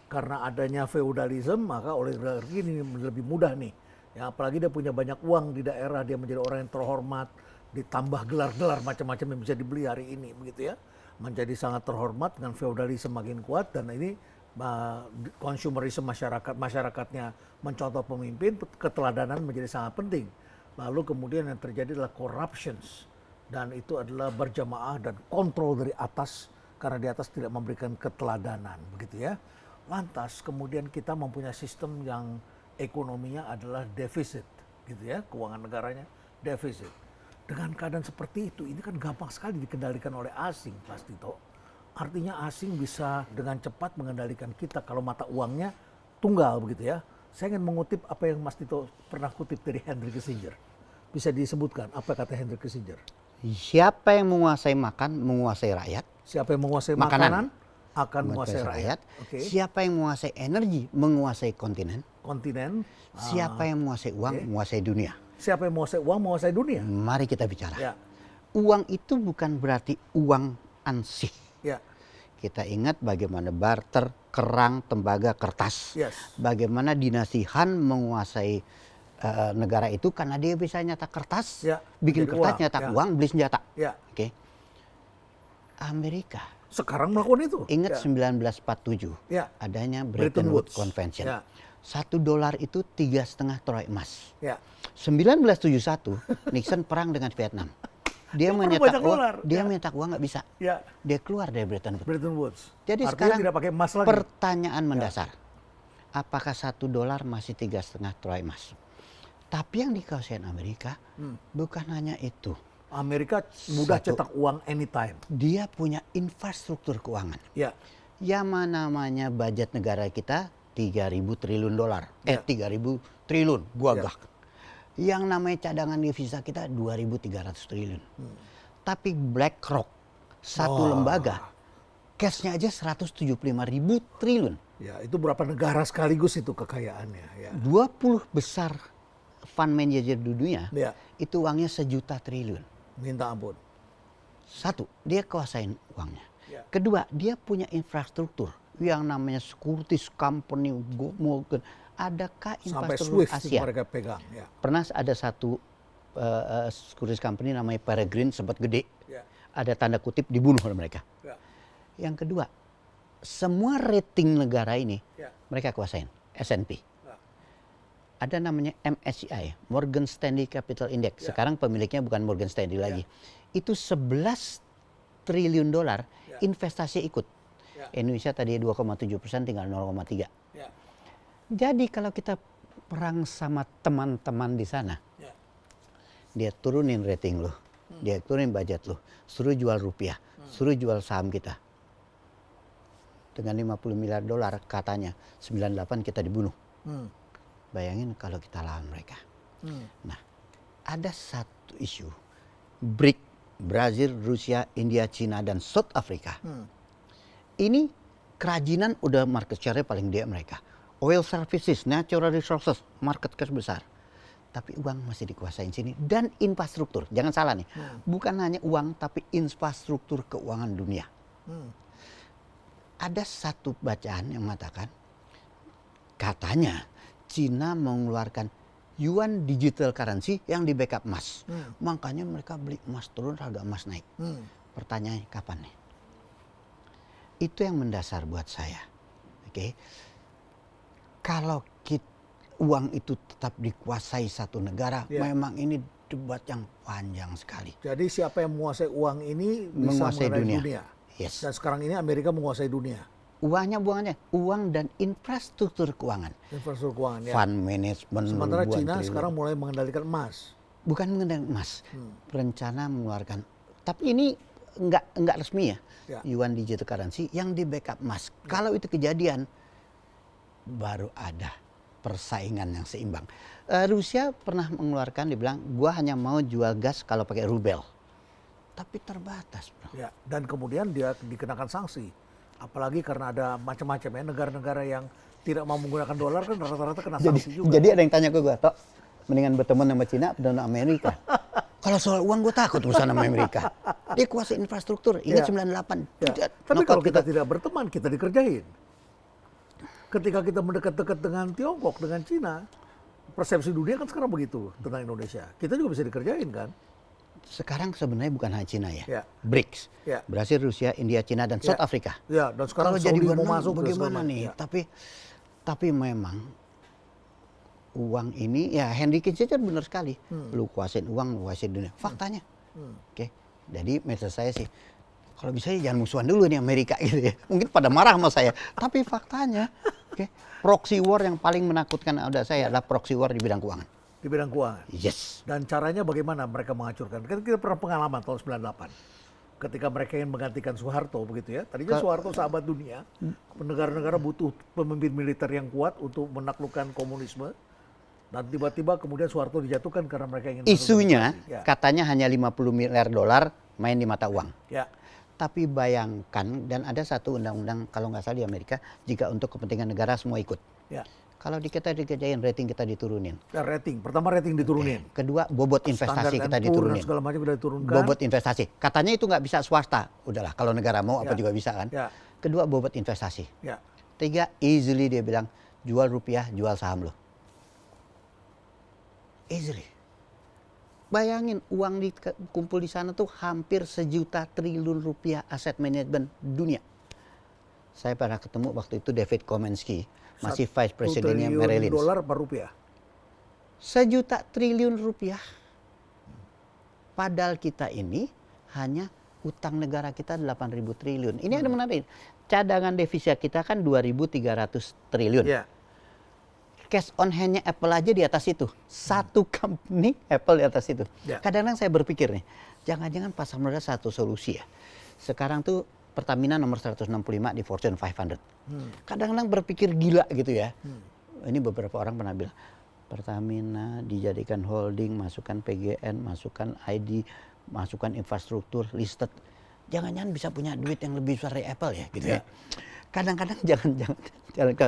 Karena adanya feudalism, maka oligarki ini lebih mudah nih Ya, apalagi dia punya banyak uang di daerah, dia menjadi orang yang terhormat, ditambah gelar-gelar macam-macam yang bisa dibeli hari ini, begitu ya. Menjadi sangat terhormat dengan feodalisme makin kuat, dan ini konsumerisme masyarakatnya mencontoh pemimpin, keteladanan menjadi sangat penting. Lalu kemudian yang terjadi adalah corruptions, dan itu adalah berjamaah dan kontrol dari atas, karena di atas tidak memberikan keteladanan, begitu ya. Lantas kemudian kita mempunyai sistem yang ekonominya adalah defisit, gitu ya, keuangan negaranya defisit. Dengan keadaan seperti itu, ini kan gampang sekali dikendalikan oleh asing, pasti toh. Artinya asing bisa dengan cepat mengendalikan kita kalau mata uangnya tunggal, begitu ya. Saya ingin mengutip apa yang Mas Tito pernah kutip dari Henry Kissinger. Bisa disebutkan apa kata Henry Kissinger? Siapa yang menguasai makan, menguasai rakyat. Siapa yang menguasai makanan akan menguasai rakyat. Okay. Siapa yang menguasai energi, menguasai kontinen. Siapa yang menguasai uang, menguasai dunia. Siapa yang menguasai uang, menguasai dunia. Mari kita bicara. Ya. Uang itu bukan berarti uang ansih. Ya. Kita ingat bagaimana barter, kerang, tembaga, kertas. Yes. Bagaimana dinasti Han menguasai negara itu karena dia bisa nyetak kertas, bikin kertas, nyetak uang, beli senjata. Ya. Oke. Amerika sekarang melakukan itu. Ingat 1947 adanya Bretton Woods Convention. $1 itu 3,5 troy emas. 1971 Nixon perang dengan Vietnam. Dia menyetak uang nggak bisa. Dia keluar dari Bretton Woods. Jadi artinya sekarang tidak pakai emas lagi. Pertanyaan mendasar. Apakah $1 masih 3,5 troy emas? Tapi yang dikuasai Amerika bukan hanya itu. Amerika mudah cetak uang anytime. Dia punya infrastruktur keuangan. Yang namanya budget negara kita 3.000 triliun dolar. 3.000 triliun, gagah. Yang namanya cadangan devisa kita 2.300 triliun. Tapi BlackRock, satu lembaga, cashnya aja 175.000 triliun. Ya, itu berapa negara sekaligus itu kekayaannya. 20 besar fund manager di dunia, itu uangnya 1 juta triliun. Minta ampun. Satu, dia kuasain uangnya. Kedua, dia punya infrastruktur yang namanya securities company, Morgan. Adakah infrastruktur sampai Swift Asia? Mereka pegang. Pernah ada satu securities company namanya Peregrine, sempat gede. Ada tanda kutip dibunuh oleh mereka. Yang kedua, semua rating negara ini mereka kuasain. S&P. Ada namanya MSCI, Morgan Stanley Capital Index. Sekarang pemiliknya bukan Morgan Stanley lagi. Itu 11 triliun dolar investasi ikut. Indonesia tadi 2,7%, tinggal 0,3. Jadi kalau kita perang sama teman-teman di sana, dia turunin rating lo, dia turunin budget lo, suruh jual rupiah, suruh jual saham kita. Dengan 50 miliar dolar katanya, 98 kita dibunuh. Bayangin kalau kita lawan mereka. Nah, ada satu isu. BRIC, Brazil, Rusia, India, Cina, dan South Africa. Ini kerajinan udah market share-nya paling dia mereka. Oil services, natural resources, market share besar. Tapi uang masih dikuasain sini. Dan infrastruktur, jangan salah nih. Bukan hanya uang, tapi infrastruktur keuangan dunia. Ada satu bacaan yang mengatakan, katanya Cina mengeluarkan yuan digital currency yang di backup emas. Makanya mereka beli emas turun, harga emas naik. Pertanyaannya kapan nih? Itu yang mendasar buat saya. Oke. Kalau uang itu tetap dikuasai satu negara, memang ini debat yang panjang sekali. Jadi siapa yang menguasai uang ini bisa menguasai dunia. Yes. Dan sekarang ini Amerika menguasai dunia. Buangannya uang dan infrastruktur keuangan. Infrastruktur keuangan, Fund management. Sementara Cina sekarang mulai mengendalikan emas. Bukan mengendalikan emas. Rencana mengeluarkan. Tapi ini enggak resmi ya. Yuan digital currency yang di backup emas. Kalau itu kejadian, baru ada persaingan yang seimbang. Rusia pernah mengeluarkan, dibilang, gua hanya mau jual gas kalau pakai rubel. Tapi terbatas, bro. Dan kemudian dia dikenakan sanksi. Apalagi karena ada macam-macam ya, negara-negara yang tidak mau menggunakan dolar kan rata-rata kena sanksi juga. Jadi ada yang tanya ke gue, Tok, mendingan berteman sama Cina atau sama Amerika? Kalau soal uang gue takut urusan sama Amerika. Dia kuasai infrastruktur, ingat 98. Tapi kalau kita tidak berteman, kita dikerjain. Ketika kita mendekat-dekat dengan Tiongkok, dengan Cina, persepsi dunia kan sekarang begitu tentang Indonesia. Kita juga bisa dikerjain kan? Sekarang sebenarnya bukan hanya Cina ya. Ya. BRICS. Ya. Brasil, Rusia, India, Cina, dan South Africa. Ya, dan sekarang Kalau jadi Saudi mau benang masuk bagaimana segala- nih? Ya. Tapi memang uang ini, ya Henry Kissinger benar sekali. Lu kuasain uang, lu kuasain dunia. Faktanya. Oke. Jadi message saya sih, kalau bisa ya jangan musuhan dulu nih Amerika gitu ya. Mungkin pada marah sama saya. Tapi faktanya, oke, proxy war yang paling menakutkan ada saya adalah proxy war di bidang keuangan. Di bidang keuangan. Yes. Dan caranya bagaimana mereka menghancurkan? Kan kita pernah pengalaman tahun 98. Ketika mereka ingin menggantikan Soeharto begitu ya. Tadinya Soeharto sahabat dunia. Negara-negara butuh pemimpin militer yang kuat untuk menaklukkan komunisme. Dan tiba-tiba kemudian Soeharto dijatuhkan karena mereka ingin... Isunya Ya. katanya hanya 50 miliar dolar main di mata uang. Ya. Tapi bayangkan, dan ada satu undang-undang kalau nggak salah di Amerika, jika untuk kepentingan negara semua ikut. Ya. Kalau di kita dikerjain, rating kita diturunin. Ya, rating. Pertama rating diturunin. Kedua, bobot investasi Standar kita and Poor dan diturunin. segala macam kita diturunkan. Bobot investasi. Katanya itu nggak bisa swasta. Udahlah, kalau negara mau apa Ya. juga bisa kan. Ya. Kedua, bobot investasi. Ya. Tiga, easily dia bilang, jual rupiah, jual saham lo. Easily. Bayangin uang kumpul di sana tuh hampir 1 triliun rupiah aset manajemen dunia. Saya pernah ketemu waktu itu David Komensky, masih vice presidennya Merrill Lynch. $1 triliun per rupiah. 1 triliun rupiah. Padahal kita ini hanya utang negara kita 8.000 triliun. Ini ada menarik. Cadangan devisa kita kan 2.300 triliun. Ya. Cash on hand-nya Apple aja di atas itu. Satu company Apple di atas itu. Ya. Kadang-kadang saya berpikir nih, jangan-jangan pasar modal satu solusi ya. Sekarang tuh Pertamina nomor 165 di Fortune 500. Kadang-kadang berpikir gila gitu ya. Ini beberapa orang pernah bilang, Pertamina dijadikan holding, masukkan PGN, masukkan ID, masukkan infrastruktur, listed. Jangan-jangan bisa punya duit yang lebih besar dari Apple ya gitu ya. Kadang-kadang jangan.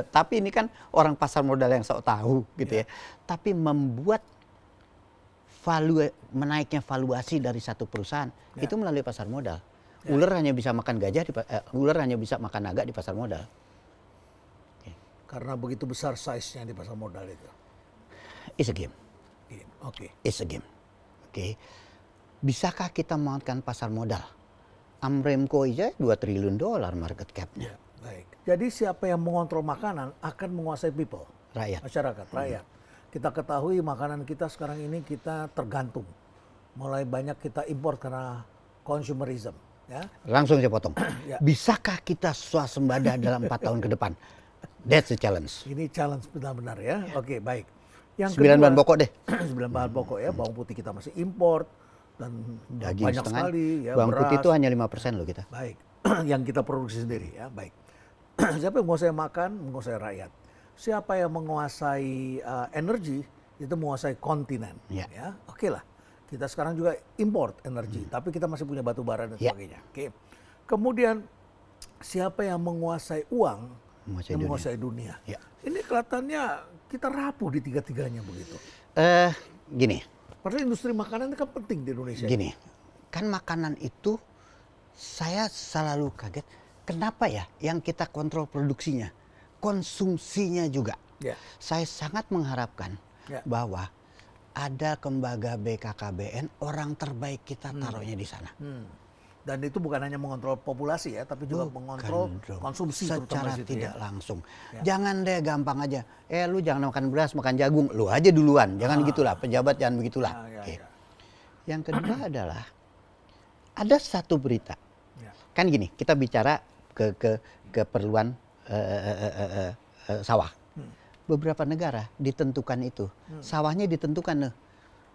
Tapi ini kan orang pasar modal yang sok tahu gitu ya. Tapi membuat menaiknya valuasi dari satu perusahaan itu melalui pasar modal. Ular hanya bisa makan gajah, ular hanya bisa makan naga di pasar modal. Karena begitu besar size-nya di pasar modal itu. It's a game. Oke. It's a game. Oke. Bisakah kita memanfaatkan pasar modal? Amremco aja 2 triliun dolar market cap-nya. Ya, baik. Jadi siapa yang mengontrol makanan akan menguasai people, Rakyat. masyarakat, rakyat. Kita ketahui makanan kita sekarang ini kita tergantung. Mulai banyak kita impor karena consumerism. Ya. Langsung saya potong. Ya. Bisakah kita swasembada dalam 4 tahun ke depan? That's the challenge. Ini challenge benar-benar ya. Oke, baik. Yang 9 bahan pokok deh. 9 bahan pokok ya. Bawang putih kita masih import dan Daging banyak setengah. sekali ya. Bawang beras. putih itu hanya 5% loh kita. Baik. Yang kita produksi sendiri ya. Baik. Siapa yang menguasai makan, menguasai rakyat. Siapa yang menguasai energi, itu menguasai kontinen. Ya. Ya. Oke lah. Kita sekarang juga import energi, tapi kita masih punya batu bara dan Ya. sebagainya. Oke. Kemudian siapa yang menguasai uang, Menguasai yang dunia. menguasai dunia. Ya. Ini kelihatannya kita rapuh di tiga-tiganya begitu. Gini, Padahal industri makanan itu kan penting di Indonesia. gini. Kan makanan itu saya selalu kaget. Kenapa ya yang kita kontrol produksinya, konsumsinya juga. Ya. Saya sangat mengharapkan Ya. bahwa ada lembaga BKKBN, orang terbaik kita taruhnya di sana. Dan itu bukan hanya mengontrol populasi ya, tapi juga mengontrol dong. konsumsi terutama Secara di situ tidak ya. langsung. Ya. Jangan deh gampang aja. Lu jangan makan beras, makan jagung. Lu aja duluan. Jangan gitulah. Pejabat jangan begitulah. Ya, Oke. ya. Yang kedua adalah ada satu berita. Ya. Kan gini, kita bicara ke keperluan sawah. Beberapa negara ditentukan itu. Sawahnya ditentukan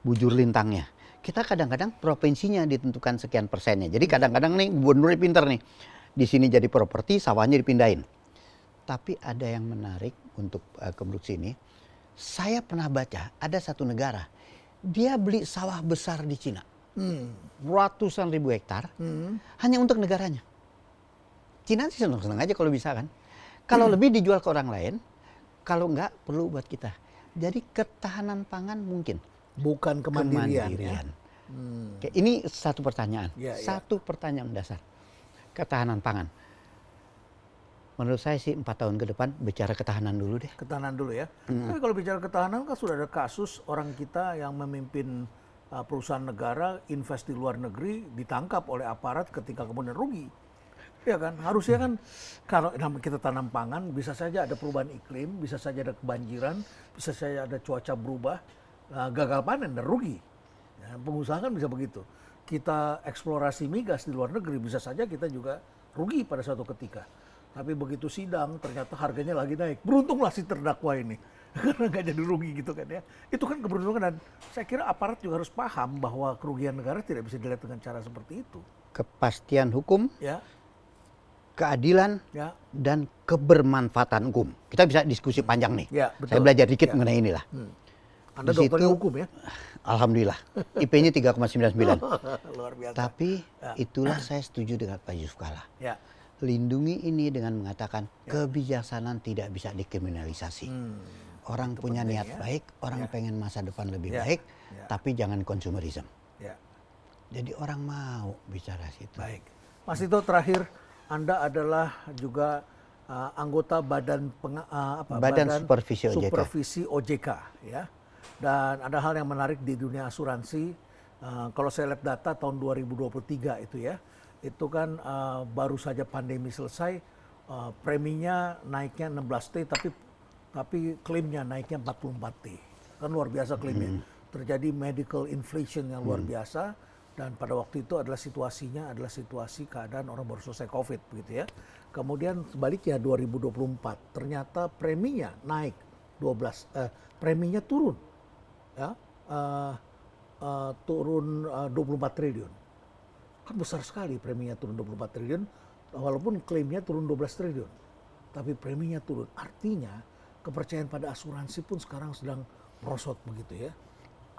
bujur lintangnya. Kita kadang-kadang provinsinya ditentukan sekian persennya. Jadi kadang-kadang nih gubernurnya pinter nih. Di sini jadi properti, sawahnya dipindahin. Tapi ada yang menarik untuk kebruk sini. Saya pernah baca ada satu negara. Dia beli sawah besar di Cina. Ratusan ribu hektar. Hanya untuk negaranya. Cina sih senang-senang aja kalau bisa kan. Kalau lebih dijual ke orang lain. Kalau enggak perlu buat kita. Jadi ketahanan pangan mungkin. Bukan kemandirian. Kemandirian. Ya. Oke, ini satu pertanyaan. Ya, ya. Satu pertanyaan dasar. Ketahanan pangan. Menurut saya sih 4 tahun ke depan bicara ketahanan dulu deh. Ketahanan dulu ya. Tapi kalau bicara ketahanan kan sudah ada kasus orang kita yang memimpin perusahaan negara invest di luar negeri ditangkap oleh aparat ketika kemudian rugi. Ya kan, harusnya kan kalau kita tanam pangan bisa saja ada perubahan iklim, bisa saja ada kebanjiran, bisa saja ada cuaca berubah, gagal panen dan rugi. Ya, pengusaha kan bisa begitu. Kita eksplorasi migas di luar negeri bisa saja kita juga rugi pada suatu ketika. Tapi begitu sidang ternyata harganya lagi naik. Beruntunglah si terdakwa ini karena nggak jadi rugi gitu kan ya. Itu kan keberuntungan dan saya kira aparat juga harus paham bahwa kerugian negara tidak bisa dilihat dengan cara seperti itu. Kepastian hukum, Ya. keadilan, Ya. dan kebermanfaatan hukum. Kita bisa diskusi panjang nih. Ya, betul. Saya belajar dikit Ya. mengenai inilah. Anda Di dokternya situ- hukum ya? Alhamdulillah. IP-nya 3,99. Luar biasa. Tapi itulah saya setuju dengan Pak Yusuf Kalla. Ya. Lindungi ini dengan mengatakan kebijaksanaan tidak bisa dikriminalisasi. Orang punya penting niat ya. baik, orang pengen masa depan lebih Ya. baik, Ya. tapi jangan konsumerisme. Ya. Jadi orang mau bicara situ. Baik. Mas Tito, terakhir Anda adalah juga anggota Badan Supervisi OJK. Supervisi OJK ya. Dan ada hal yang menarik di dunia asuransi. Kalau saya lihat data tahun 2023 itu ya, itu kan baru saja pandemi selesai, preminya naiknya 16T, tapi klaimnya naiknya 44T. Kan luar biasa klaimnya. Terjadi medical inflation yang luar biasa. Dan pada waktu itu adalah situasinya adalah situasi keadaan orang baru selesai COVID begitu ya. Kemudian sebaliknya 2024 ternyata preminya naik preminya turun ya, turun 24 triliun. Kan besar sekali preminya turun 24 triliun walaupun klaimnya turun 12 triliun. Tapi preminya turun. Artinya kepercayaan pada asuransi pun sekarang sedang merosot begitu ya.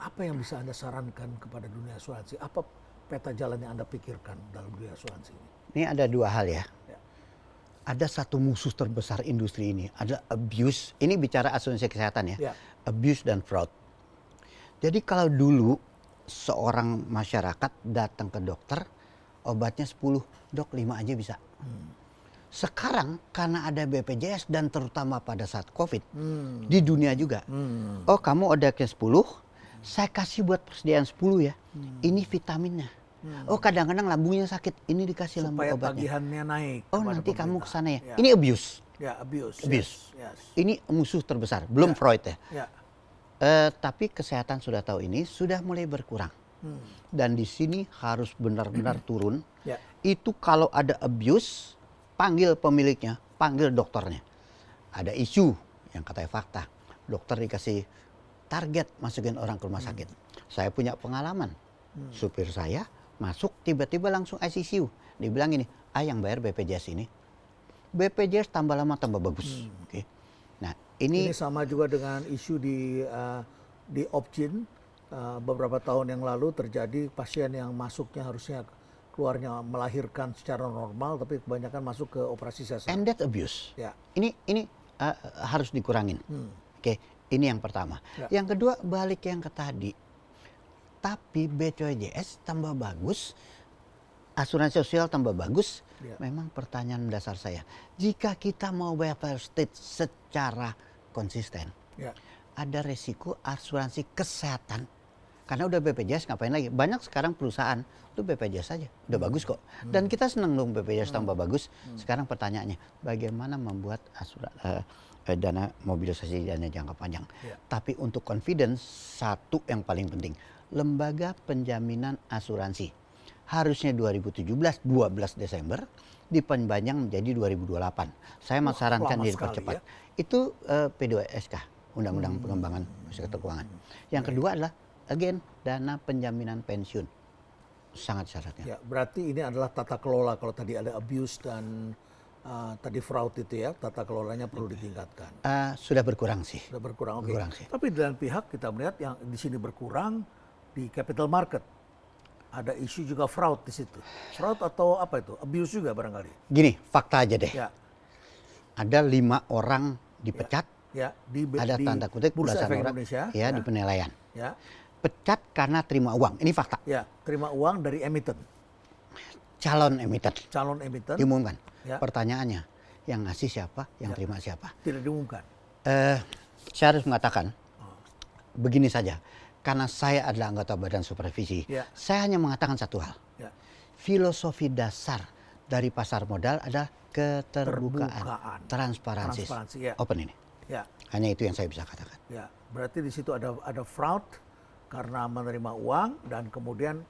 Apa yang bisa Anda sarankan kepada dunia asuransi? Apa peta jalan yang Anda pikirkan dalam dunia asuransi ini? Ini ada dua hal ya. Ya. Ada satu musuh terbesar industri ini, adalah abuse. Ini bicara asuransi kesehatan ya. Ya. Abuse dan fraud. Jadi kalau dulu seorang masyarakat datang ke dokter, obatnya 10, dok 5 aja bisa. Sekarang karena ada BPJS dan terutama pada saat COVID, di dunia juga. Oh kamu obatnya 10, saya kasih buat persediaan 10 ya. Ini vitaminnya. Oh kadang-kadang lambungnya sakit, ini dikasih lambung Supaya obatnya. tagihannya naik. Oh kepada nanti kamu pemerintah. kesana ya. Ya. Ini abuse. Ya, abuse. Abuse. Yes. Ini musuh terbesar, belum Freud ya. Ya. Tapi kesehatan sudah tahu ini, sudah mulai berkurang. Dan di sini harus benar-benar turun. Ya. Itu kalau ada abuse, panggil pemiliknya, panggil dokternya. Ada isu yang katanya fakta. Dokter dikasih target masukin orang ke rumah sakit. Saya punya pengalaman. Supir saya masuk tiba-tiba langsung ICU. Dibilang ini, yang bayar BPJS ini. BPJS tambah lama tambah bagus. Oke. Nah, Ini sama juga dengan isu di Opjin beberapa tahun yang lalu terjadi pasien yang masuknya harusnya keluarnya melahirkan secara normal tapi kebanyakan masuk ke operasi sesar. and that abuse. Ya. Ini harus dikurangin. Oke, ini yang pertama. Ya. Yang kedua balik yang ke tadi. Tapi BPJS tambah bagus, asuransi sosial tambah bagus. Ya. Memang pertanyaan dasar saya, jika kita mau welfare state secara konsisten, Ya. ada resiko asuransi kesehatan. Karena udah BPJS ngapain lagi? Banyak sekarang perusahaan itu BPJS saja, udah bagus kok. Dan kita senang dong BPJS tambah bagus. Sekarang pertanyaannya, bagaimana membuat dana mobilisasi dana jangka panjang? Ya. Tapi untuk confidence, satu yang paling penting, lembaga penjaminan asuransi harusnya 2017 12 Desember diperpanjang menjadi 2028. Saya mau sarankan lama dipercepat. sekali ya. Itu P2SK, Undang-Undang Pengembangan Sektor Keuangan. Yang kedua adalah again dana penjaminan pensiun. Sangat syaratnya. Ya, berarti ini adalah tata kelola kalau tadi ada abuse dan tadi fraud itu ya, tata kelolanya perlu ditingkatkan. Sudah berkurang sih. Sudah berkurang, oke. Berkurang sih. Tapi dengan pihak kita melihat yang di sini berkurang di capital market. Ada isu juga fraud di situ. Fraud atau apa itu? Abuse juga barangkali. Gini, fakta aja deh. Ya, Ada 5 orang dipecat, ya di ada tanda kutip Bursa belasan Efek orang Indonesia. ya, di penilaian. Ya, Pecat karena terima uang. Ini fakta. ya, terima uang dari emiten, Calon emiten calon emiten. diumumkan. Ya. Pertanyaannya, yang ngasih siapa, yang terima siapa. Tidak diumumkan. Saya harus mengatakan begini saja, karena saya adalah anggota Badan Supervisi, saya hanya mengatakan satu hal. Filosofi dasar dari pasar modal adalah keterbukaan, transparansi, open ini. Hanya itu yang saya bisa katakan. Berarti di situ ada fraud karena menerima uang dan kemudian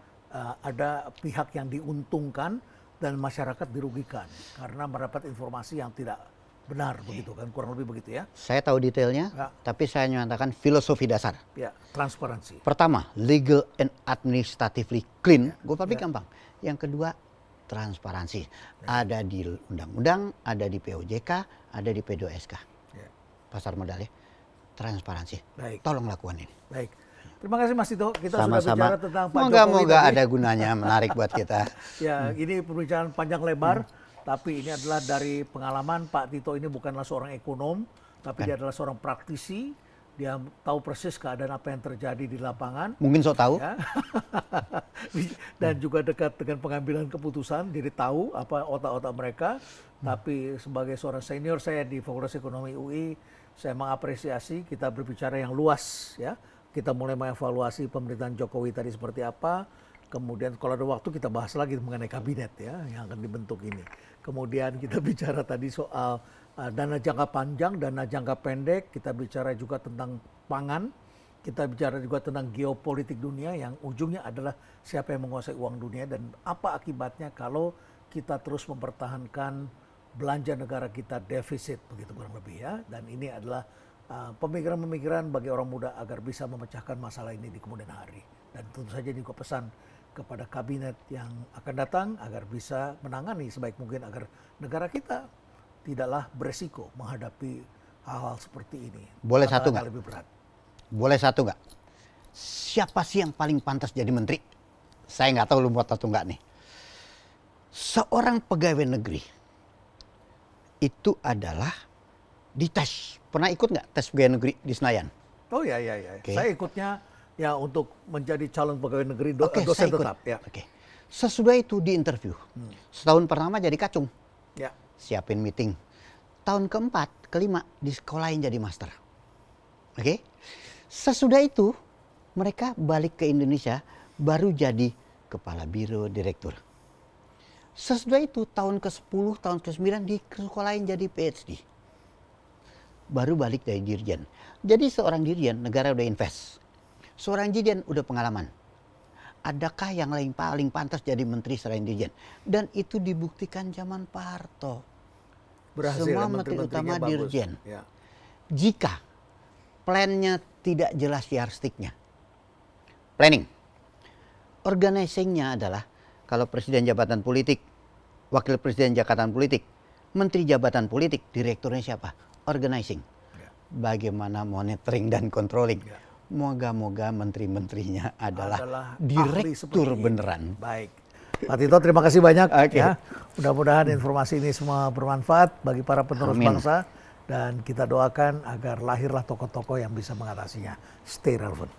ada pihak yang diuntungkan dan masyarakat dirugikan karena mendapat informasi yang tidak benar, begitu kan, kurang lebih begitu ya. Saya tahu detailnya, tapi saya menyatakan filosofi dasar. Transparansi. Pertama, legal and administratively clean, gue publik gampang. Yang kedua, transparansi. Ada di undang-undang, ada di POJK, ada di P2SK. Pasar modal ya, transparansi. Baik. Tolong lakukan ini. Baik. Terima kasih Mas Tito. Kita Sama-sama. sudah bicara tentang Pak Jokowi. Moga-moga ada gunanya, menarik buat kita. Ini pembicaraan panjang lebar, tapi ini adalah dari pengalaman. Pak Tito ini bukanlah seorang ekonom, tapi dia adalah seorang praktisi. Dia tahu persis keadaan apa yang terjadi di lapangan. Mungkin so tahu. Dan juga dekat dengan pengambilan keputusan. Jadi tahu apa otak-otak mereka. Tapi sebagai seorang senior saya di Fakultas Ekonomi UI, saya mengapresiasi kita berbicara yang luas ya. Kita mulai mengevaluasi pemerintahan Jokowi tadi seperti apa. Kemudian kalau ada waktu kita bahas lagi mengenai kabinet ya yang akan dibentuk ini. Kemudian kita bicara tadi soal dana jangka panjang, dana jangka pendek. Kita bicara juga tentang pangan. Kita bicara juga tentang geopolitik dunia yang ujungnya adalah siapa yang menguasai uang dunia dan apa akibatnya kalau kita terus mempertahankan belanja negara kita defisit, begitu kurang lebih ya. Dan ini adalah pemikiran-pemikiran bagi orang muda agar bisa memecahkan masalah ini di kemudian hari. Dan tentu saja juga pesan kepada kabinet yang akan datang agar bisa menangani sebaik mungkin agar negara kita tidaklah beresiko menghadapi hal-hal seperti ini. Boleh satu nggak? Lebih berat. Boleh satu nggak? Siapa sih yang paling pantas jadi menteri? Saya nggak tahu lu buat atau nggak nih. Seorang pegawai negeri itu adalah dites. Pernah ikut nggak tes pegawai negeri di Senayan? Oh ya. Okay. Saya ikutnya ya untuk menjadi calon pegawai negeri dosen tetap. Ya. Sesudah itu di interview. Setahun pertama jadi kacung. Ya. Siapin meeting. Tahun keempat, kelima disekolahin jadi master. Sesudah itu mereka balik ke Indonesia baru jadi kepala biro direktur. Sesudah itu tahun ke-10, tahun ke-9 disekolahin jadi PhD. Baru balik dari dirjen. Jadi seorang dirjen negara udah invest. Seorang dirjen udah pengalaman. Adakah yang lain paling pantas jadi menteri selain dirjen? Dan itu dibuktikan zaman Pak Harto. Berhasil, semua menteri utama dirjen. Jika plannya tidak jelas yardsticknya. Planning. Organizing-nya adalah kalau presiden jabatan politik, wakil presiden jabatan politik, menteri jabatan politik, direkturnya siapa? Organizing. Bagaimana monitoring dan controlling. Moga-moga menteri-menterinya adalah direktur beneran. Baik. Pak Tito, terima kasih banyak. Ya. Mudah-mudahan informasi ini semua bermanfaat bagi para penerus bangsa. Dan kita doakan agar lahirlah tokoh-tokoh yang bisa mengatasinya. Stay relevant.